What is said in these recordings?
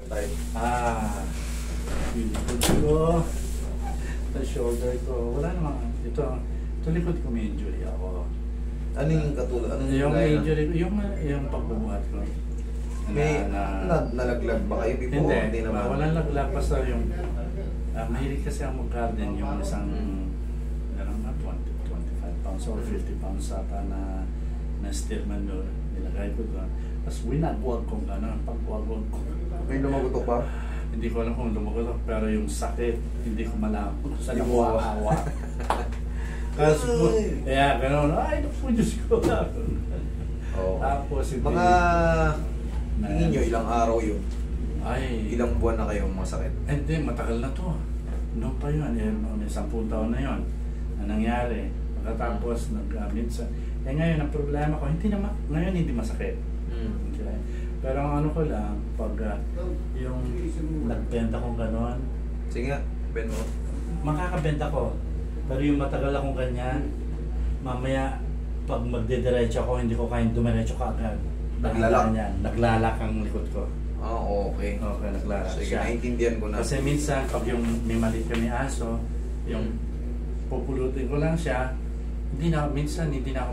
tayo. Yung likod ko, sa shoulder ko, wala namang, ito likod ko may injury ako. Ano yung katulad? Ano yung injury ko, yung pagbubuhat ko. Nalaglag ba kayo before? Hindi naman. Walang laglag, basta yung, mahilig kasi ang mag-garden yung isang, meron na 25 pounds or 50 pounds saka na steel manure, nilagay ko doon. Tapos winagwag kong gano'n, pagwagwag ko. May lumagutok ba? Hindi ko alam kung lumagutok, pero yung sakit, hindi ko malaman kung saan ako hawa. Tapos, kaya gano'n, ay, naku, Diyos ko. Tapos, hindi. Mga, tingin nyo, ilang araw yun? Ay, ilang buwan na kayo masakit? Hindi, matagal na to. Noon pa yun, may 10 taon na yun na nangyari. Pagkatapos, minsan. Ngayon, ang problema ko, ngayon hindi masakit. Okay. Pero ang ano ko lang, pag yung nagbenta kong gano'n. Sige nga, bend mo. Makakabenta ko. Pero yung matagal akong ganyan, mamaya, pag magdidiretso ako, hindi ko kayang dumiretso ka agad. Naglalak ang likod ko. Okay. Okay, naglalak sige, siya. naintindihan ko na. Kasi minsan, pag yung may maliit kami aso, yung pupulutin ko lang siya, minsan hindi na ako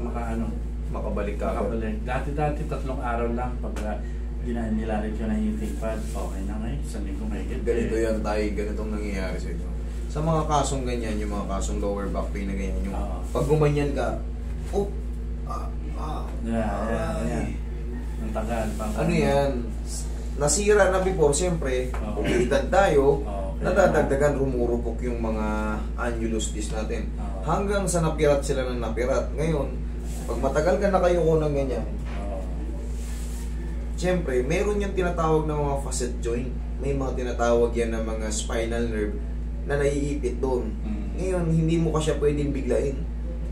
makabalik ka. Dati 3 araw lang pag nilalit ko na yung heating pad, okay na ngayon, 1 linggo may higit. Ganito yan tayo, ganitong nangyayari sa inyo. Sa mga kasong ganyan, yung mga kasong lower back pain na ganyan, yung pag gumanyan ka, ang tagal. Ano yan? Nasira na before, siyempre, edad tayo, nadadagdagan, rumurupok yung mga annulus disc natin. Hanggang sa napirat sila ng napirat. Ngayon, pag matagal ka na kayo ko ng ganyan, siyempre, meron yung tinatawag na mga facet joint. May mga tinatawag yan na mga spinal nerve na naiipit doon. Ngayon, hindi mo ka siya pwedeng biglain.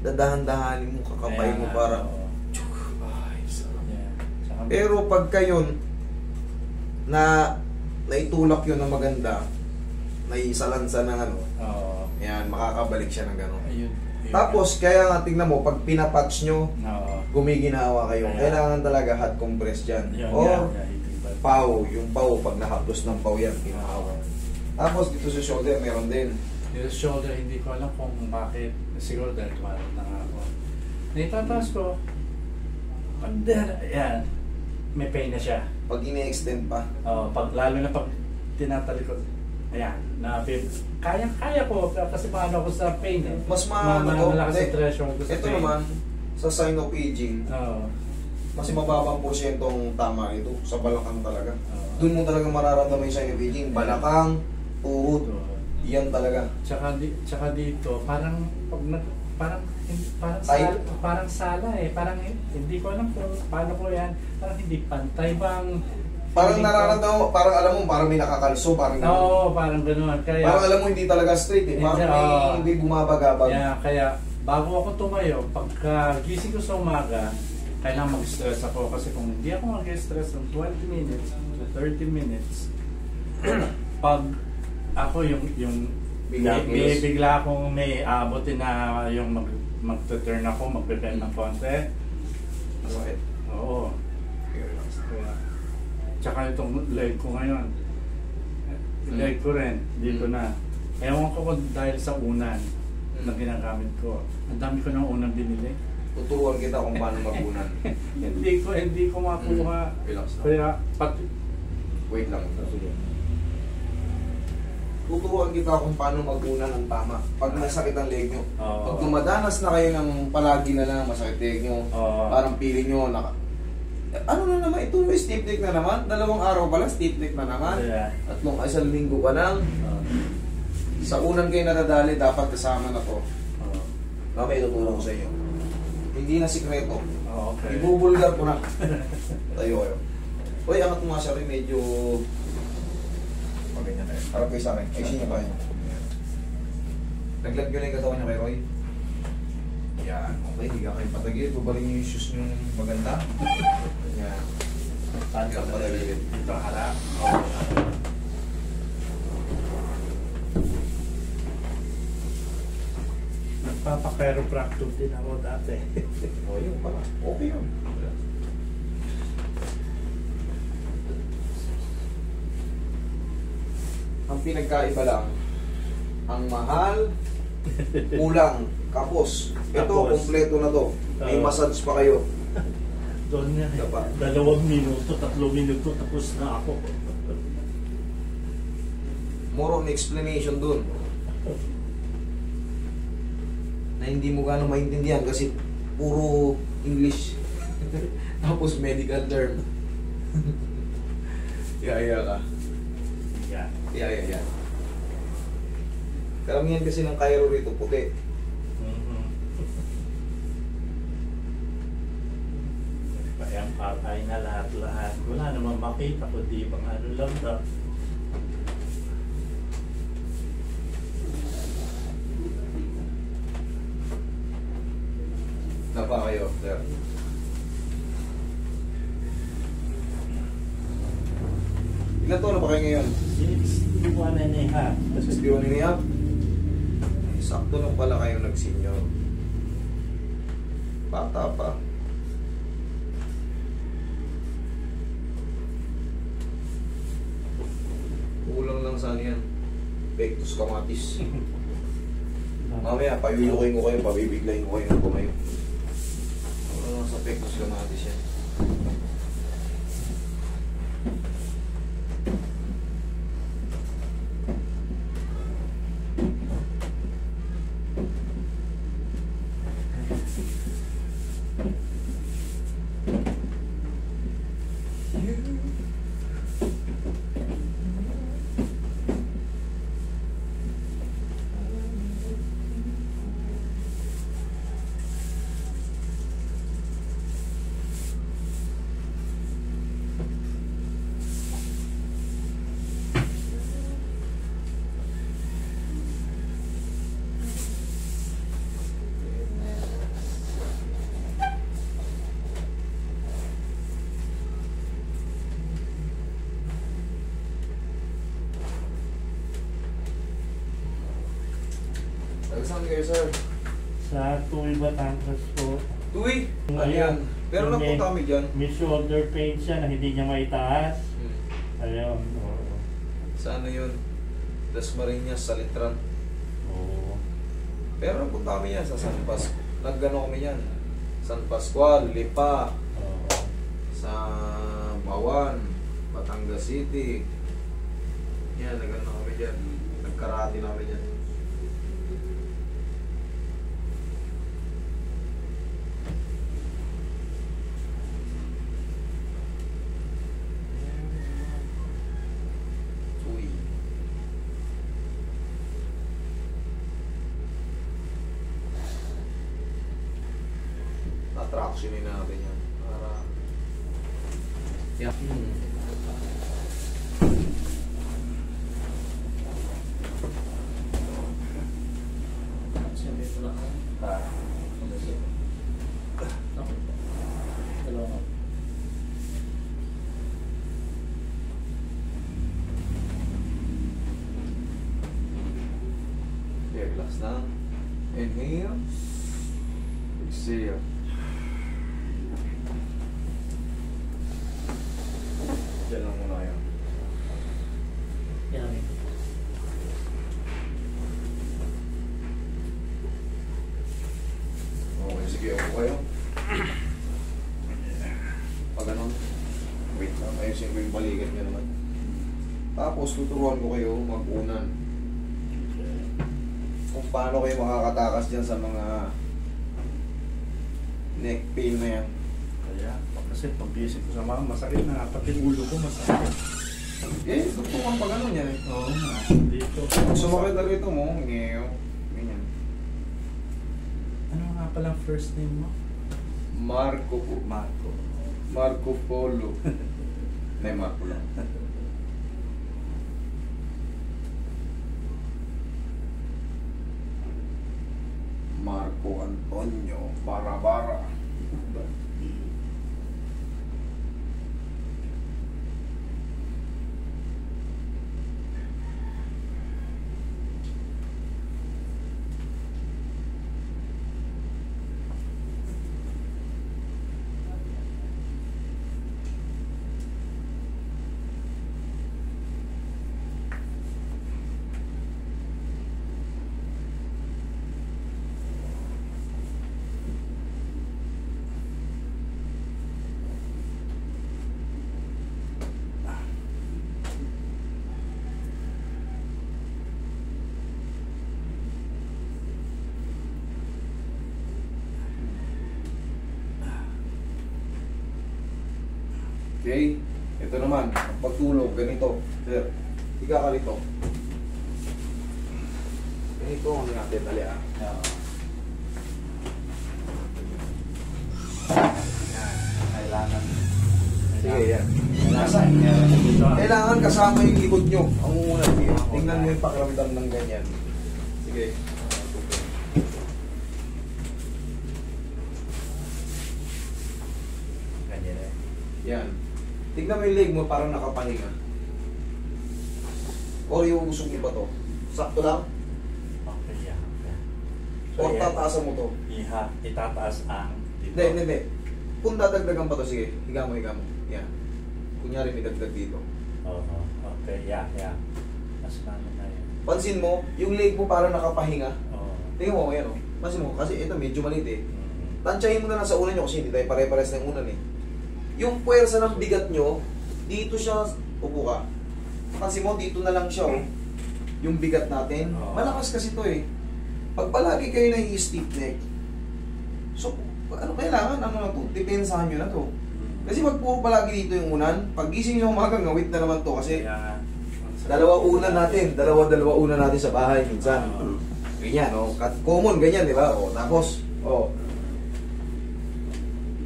Dadahan-dahanin mo, kakapay mo para pero pagka yun naitulak yun na maganda, naisalansa ng yan, makakabalik siya ng gano'n. Tapos, kaya nga tingnan mo, pag pinapatch nyo, gumiginawa kayo. Kailangan talaga hot compress dyan. Or pau, yung pau, pag nakaplos ng pau yan, ginawa. Tapos dito sa shoulder, meron din. Dito sa shoulder, hindi ko alam kung bakit. Siguro dahil tumarap na nga ako. Naitataas ko, yan, may pain na siya. Pag ini-extend pa? Lalo na pag tinatalikod. Ayan, kaya ko kasi paano ako sa pain eh. Mas malakas yung threshold ko sa ito pain. Naman, sa sign of aging, mas mababang porsyentong tama ito sa balakang talaga. Doon mo talaga mararamdaman yung sign of aging. Balakang, tuhod, yan talaga. Tsaka dito, parang sala eh. Parang hindi ko alam kung paano ko yan. Parang hindi pantay bang. Parang nararamdaman mo, parang alam mo, parang may nakakalso, parang gano'n. Oo, parang gano'n. Parang alam mo, hindi talaga straight eh. Parang may bumabagabag. Kaya bago ako tumayo, pagka gising ko sa umaga, kailangan mag-stress ako. Kasi kung hindi ako mag-stress ng 20 minutes to 30 minutes, pag ako yung bigla akong may aabotin na yung mag-turn ako, mag-prepare ng konti. Masakit? Oo. Tsaka itong leg ko ngayon. Leg ko rin, dito na. Ewan ko dahil sa unan na ginagamit ko. Ang dami ko ng unang binili. Tuturuan kita kung paano magunan. hindi ko makuha. Kaya pati... Wait lang. Tuturuan kita kung paano magunan ng tama. Pag masakit ang leg nyo. Pag dumadanas na kayo ng palagi na lang masakit leg nyo, parang feeling nyo, ano na naman, ito yung stiff neck na naman. 2 araw pa lang, stiff neck na naman. 1 linggo pa lang. Sa unan kayo nadadali, dapat kasama na to. Mamaya itutulong ko sa inyo. Hindi na sikreto. Ibubulgar ko na. Tayo kayo. Uy, angat mo nga siya rin, medyo... Maganyan tayo. Harap kayo sa akin. Ayusin niyo pa yun. Naglag nyo na yung katawan niyo kay Roy. Yan. Okay, higa kayo patagilid. Bubalik niyo yung shoes niyo maganda. Yan. Higa patagilid. Ito harap. Nagpapa-chiropractor din ako dati. Yun pala. Okay yun. Ang pinagkaiba lang, ang mahal, kulang, kapos. Ito, Kapos. kompleto na to. May massage pa kayo. Doon nga, Diba? 2 minuto, 3 minuto, tapos na ako. More on explanation dun. Na hindi mo gano'ng maintindihan kasi puro English. Tapos medical term. Iya ka. Yeah. Iya. Karamihan kasi ng Cairo rito, puti. Kaya ang patay na lahat-lahat. Wala naman makita ko, di bang ano lang daw. Napa kayo, sir. Ilan taon na ba kayo ngayon? 61 and a half. 61 and a half? Sakto lang pala kayo nag-senior. Bata pa. Kulang lang sana yan. Pectus kamatis. Mamaya, payuyukin ko kayo, pabibiglayin ko kayo ng kumayo. Kulang lang sa pectus kamatis yan. Saan kayo, sir? Sa Tuy Batangas po. Tuy? Ano yan? Pero nagpunta kami dyan. May shoulder pain siya na hindi niya maitaas. Ayun. Oo. Sa ano yun? Dasmariñas, sa Litran. Oo. Pero nagpunta kami yan sa San Pascual. Naggano kami yan. San Pascual, Lipa, Oo. sa Bawan, Batangas City. Yan, naggano kami dyan. Nagkarati na kami dyan. Uy. Attractionin natin yan. Para... Yeah. Okay, relax na. Inhale. Exhale. Diyan lang muna kayo. Okay, sige, ako kayo. Pag ganun, wait lang, ayusin ko yung balikat nyo naman. Tapos, tuturuan ko kayo mag-unan. Kung paano kayo makakatakas dyan sa mga neck pain na yan. Kaya, kasi pag-isip ko sa mga masakit na, pati ulo ko masakit. Eh, tuturuan pa ganun yan eh. Oo nga, dito. Pag sumakit na rito mo, ngayon, ganyan. Ano nga palang first name mo? Marco po. Marco. Marco Polo. Hindi, Marco lang. Marco Antonio Barabara. Okay? Ito naman, ang pagtulog, ganito. Sir, higa ka rito. Ganito ang natin, dali ah. Kailangan. Sige, yan. Kailangan. Kailangan kasama yung likod nyo. Ang una, sige. Tingnan mo yung pakiramdam ng ganyan. Sige. Ganyan eh. Yan. Tingnan mo yung leg mo, parang nakapahinga. O yung usog mo ba to? Sakto lang? Okay, yeah. O tataasan mo to? Itataas ang dito. Hindi. Kung dadagdagan pa to, sige. Higa mo. Yan. Kunyari may dagdag dito. Oo. Okay, yeah. Mas paano na yun? Pansin mo, yung leg mo parang nakapahinga. Oo. Tingnan mo, yan o. Pansin mo, kasi ito medyo maliit eh. Mm. Tansyahin mo na lang sa unan nyo kasi hindi tayo pare-pares ng unan eh. Yung puwersa ng bigat nyo, dito siya, upo ka. Pansin mo, dito na lang siya oh. Yung bigat natin. Oo. Malakas kasi to eh. Pag palagi kayo na stiff neck, so, ano kailangan? Ano na to? Depensahan nyo na to. Kasi pag puro palagi dito yung unan, pag gising nyo umaga, ngawit na naman to kasi dalawa una natin sa bahay minsan. Ganyan, oh. Common, ganyan, di ba? Oh, tapos, oh.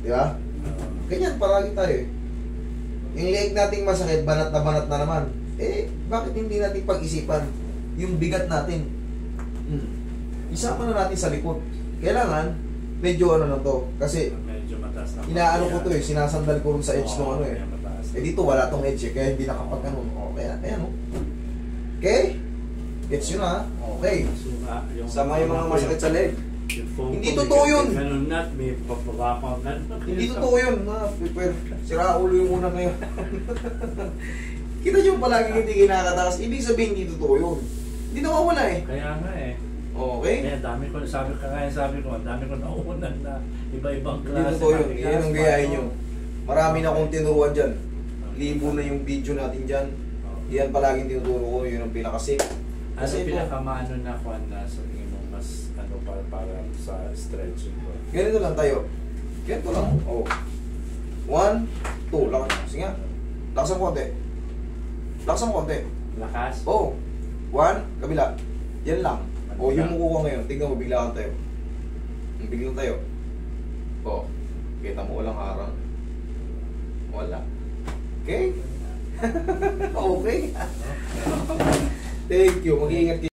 Di ba? Ganyan, palagi tayo eh. Yung leg nating masakit, banat na naman. Eh, bakit hindi natin pag-isipan yung bigat natin? Isama na natin sa likod. Kailangan, medyo ano na to. Kasi, medyo mataas na. inaano ko to eh, sinasandal ko rin sa edge ng ano eh. Mataas. Eh dito wala tong edge eh, kaya hindi nakapag ano. Okay, ayan o. Okay? Gets yun ha? Okay. Sama yung mga masakit sa leg. Hindi totoo yun. Ganun na, may papapapang ganun. Hindi totoo yun. Sira ulo yung una ngayon. Kita nyo palagi hindi kinakatakas. Ibig sabihin hindi totoo yun. Hindi nawawala eh. Kaya nga eh. Okay? Kaya dami ko, sabi ko nauunan na iba-ibang Hindi klase. totoo yun. Yan ang gayahin nyo. Marami na akong tinuruan dyan. Libo na yung video natin dyan. Yan palaging tinuturo ko. Yun ang pinaka-safe. Ano pinakamano na kung na sa tingin mo mas ano para sa stretching ko? Ganito lang tayo. Ganito lang. Oh. 1, 2. Lakas. Sige nga. Lakas ang konti. Lakas ang konti. Lakas? Oh. 1, kabila. Yan lang. Oh, yung muko ko ngayon. Tingnan mo, biglaan tayo. Biglang tayo. Oh. Kita mo walang harang. Wala. Okay? Okay. Thank you. Mag-iingat kayo.